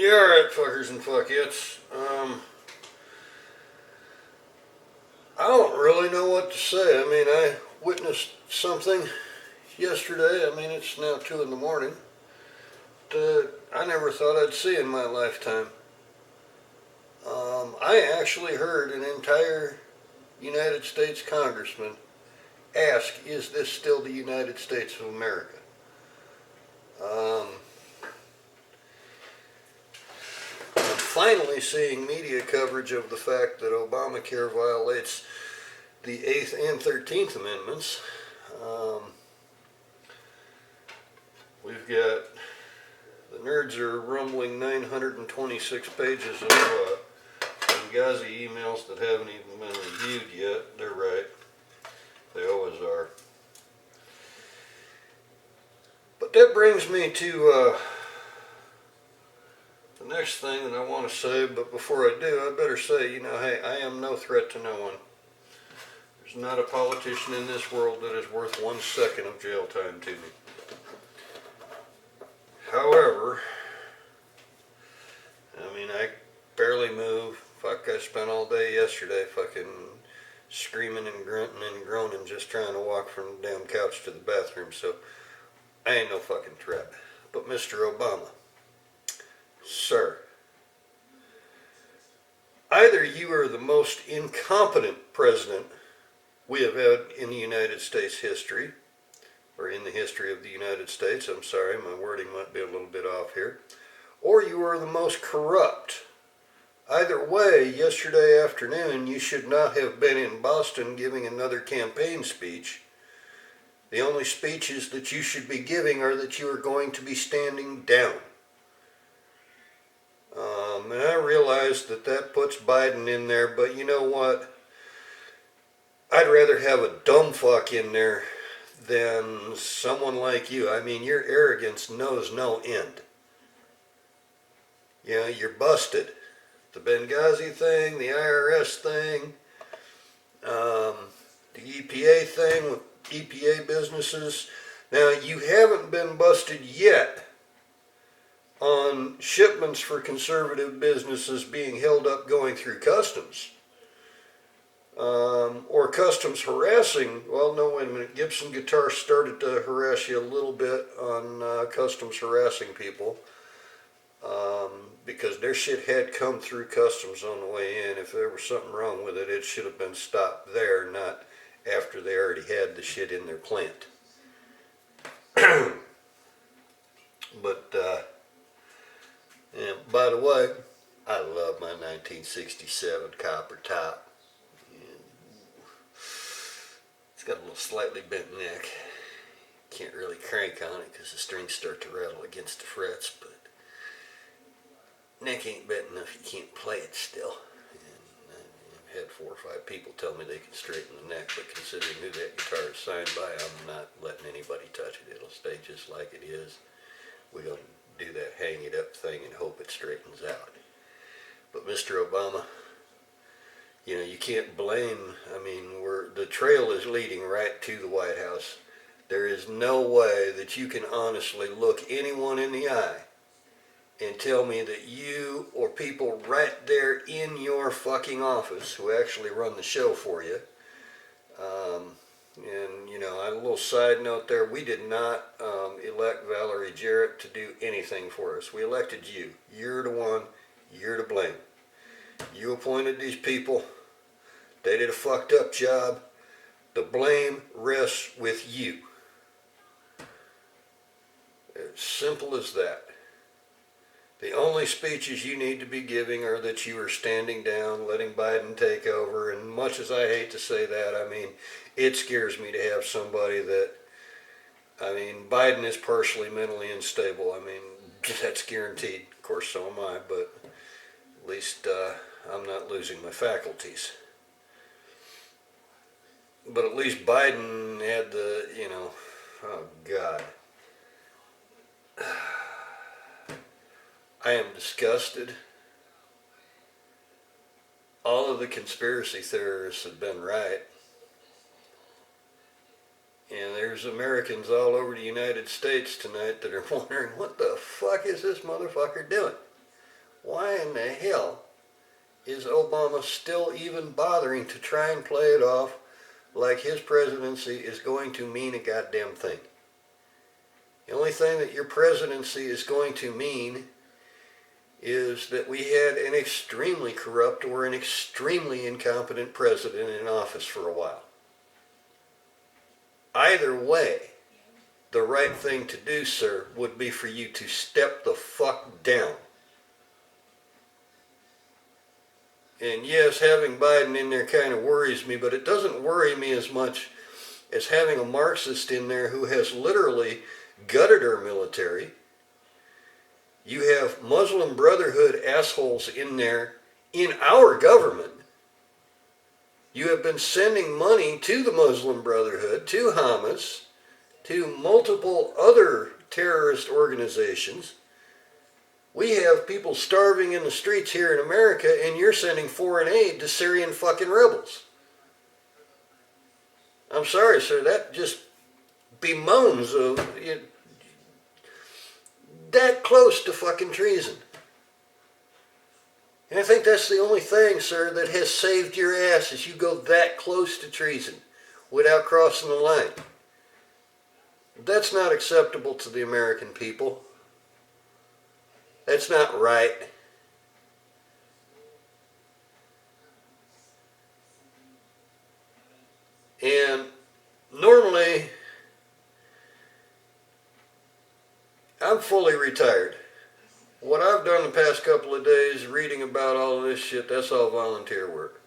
Yeah, alright, fuckers and fuckets. I don't really know what to say. I mean, I witnessed something yesterday. I mean, it's now 2 in the morning. That I never thought I'd see in my lifetime. I actually heard an entire United States congressman ask, is this still the United States of America? Um, I'm finally seeing media coverage of the fact that Obamacare violates the 8th and 13th Amendments. Um, we've got, the nerds are rumbling 926 pages of Benghazi emails that haven't even been reviewed yet. They're right. They always are. But that brings me to the next thing that I want to say, but before I do, I better say, hey, I am no threat to no one. There's not a politician in this world that is worth 1 second of jail time to me. However, I mean, I barely move. Fuck, I spent all day yesterday fucking screaming and grunting and groaning just trying to walk from the damn couch to the bathroom, so I ain't no fucking threat. But Mr. Obama, sir, either you are the most incompetent president we have had in the United States history, or in the history of the United States, I'm sorry, my wording might be a little bit off here, or you are the most corrupt. Either way, yesterday afternoon you should not have been in Boston giving another campaign speech. The only speeches that you should be giving are that you are going to be standing down. And I realize that that puts Biden in there, but you know what? I'd rather have a dumb fuck in there than someone like you. I mean, your arrogance knows no end. You're busted. The Benghazi thing, the IRS thing, the EPA thing with EPA businesses. Now, you haven't been busted yet on shipments for conservative businesses being held up going through customs. Or customs harassing. Well, no, wait a minute. Gibson Guitar started to harass you a little bit on customs harassing people. Because their shit had come through customs on the way in. If there was something wrong with it, it should have been stopped there, not after they already had the shit in their plant. But, by the way, I love my 1967 copper top. It's got a little slightly bent neck. Can't really crank on it because the strings start to rattle against the frets, but neck ain't bent enough, you can't play it still. And I've had 4 or 5 people tell me they can straighten the neck, but considering who that guitar is signed by, I'm not letting anybody touch it. It'll stay just like it is. We're going to do that hang it up thing and hope it straightens out. But Mr. Obama, you can't blame, the trail is leading right to the White House. There is no way that you can honestly look anyone in the eye and tell me that you or people right there in your fucking office who actually run the show for you, a little side note there, we did not elect Valerie Jarrett to do anything for us. We elected you. You're the one, you're to blame. You appointed these people. They did a fucked up job. The blame rests with you. As simple as that. The only speeches you need to be giving are that you are standing down, letting Biden take over, and much as I hate to say that, it scares me to have somebody that, Biden is partially mentally unstable. That's guaranteed. Of course, so am I, but at least I'm not losing my faculties. But at least Biden had the, oh God. I am disgusted. All of the conspiracy theorists have been right. And there's Americans all over the United States tonight that are wondering, what the fuck is this motherfucker doing? why in the hell is Obama still even bothering to try and play it off like his presidency is going to mean a goddamn thing? The only thing that your presidency is going to mean is that we had an extremely corrupt or an extremely incompetent president in office for a while. Either way, the right thing to do, sir, would be for you to step the fuck down. And yes, having Biden in there kind of worries me, but it doesn't worry me as much as having a Marxist in there who has literally gutted our military. You have Muslim Brotherhood assholes in there in our government. You have been sending money to the Muslim Brotherhood, to Hamas, to multiple other terrorist organizations. We have people starving in the streets here in America, and you're sending foreign aid to Syrian fucking rebels. I'm sorry, sir, that just bemoans that close to fucking treason. And I think that's the only thing, sir, that has saved your ass is you go that close to treason without crossing the line. That's not acceptable to the American people. That's not right. And normally, I'm fully retired. What I've done the past couple of days reading about all of this shit, that's all volunteer work.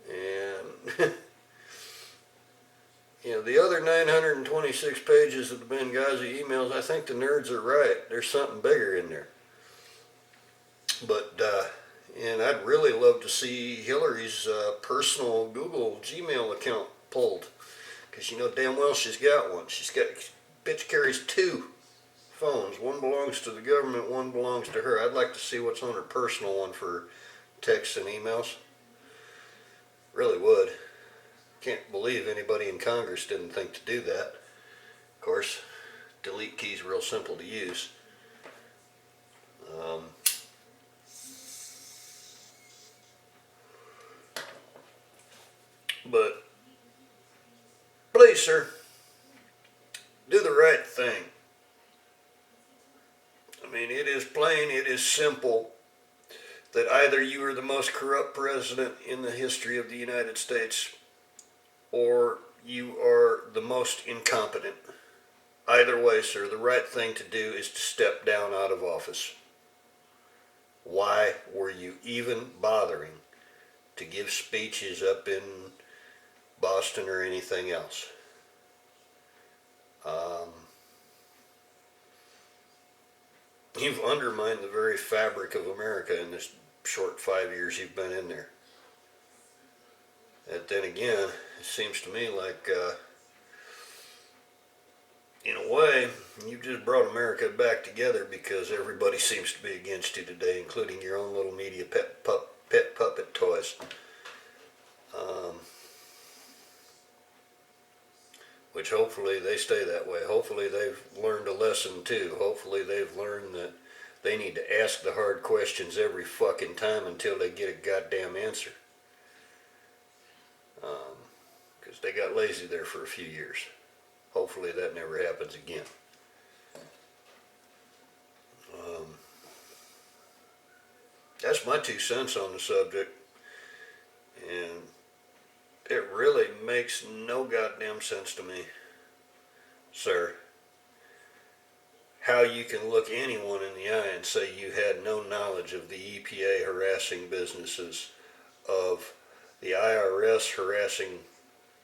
And, the other 926 pages of the Benghazi emails, I think the nerds are right. There's something bigger in there. But, and I'd really love to see Hillary's personal Google Gmail account pulled. Because you know damn well she's got one. Bitch carries two phones. One belongs to the government, one belongs to her. I'd like to see what's on her personal one for texts and emails. Really would. Can't believe anybody in Congress didn't think to do that. Of course, delete key's real simple to use. But please, sir, do the right thing. I mean, it is plain, it is simple that either you are the most corrupt president in the history of the United States or you are the most incompetent. Either way, sir, the right thing to do is to step down out of office. Why were you even bothering to give speeches up in Boston or anything else? You've undermined the very fabric of America in this short 5 years you've been in there. And then again, it seems to me like, in a way, you've just brought America back together because everybody seems to be against you today, including your own little media pet puppet toys. Which hopefully they stay that way. Hopefully they've learned a lesson too. Hopefully they've learned that they need to ask the hard questions every fucking time until they get a goddamn answer. Because they got lazy there for a few years. Hopefully that never happens again. That's my 2 cents on the subject. And it really makes no goddamn sense to me, sir, how you can look anyone in the eye and say you had no knowledge of the EPA harassing businesses, of the IRS harassing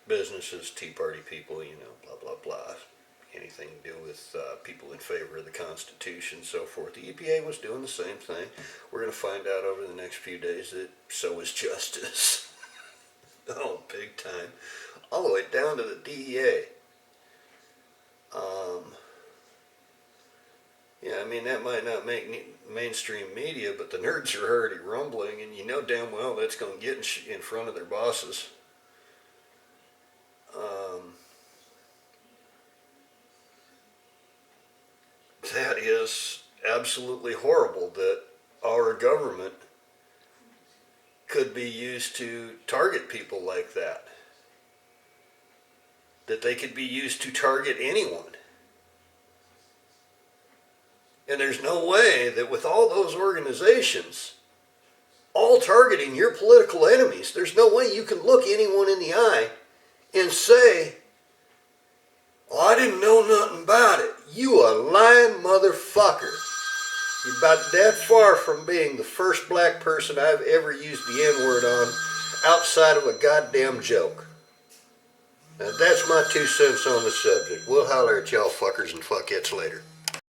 businesses, Tea Party people, blah, blah, blah. Anything to do with people in favor of the Constitution and so forth. The EPA was doing the same thing. We're going to find out over the next few days that so is justice. Oh, big time. All the way down to the DEA. Yeah, I mean, that might not make mainstream media, but the nerds are already rumbling, and you know damn well that's going to get in front of their bosses. That is absolutely horrible that our government could be used to target people like that. That they could be used to target anyone. And there's no way that with all those organizations all targeting your political enemies, there's no way you can look anyone in the eye and say, "Oh, I didn't know nothing about it." You a lying motherfucker. You're about that far from being the first black person I've ever used the N-word on outside of a goddamn joke. Now that's my 2 cents on the subject. We'll holler at y'all fuckers and fuckheads later.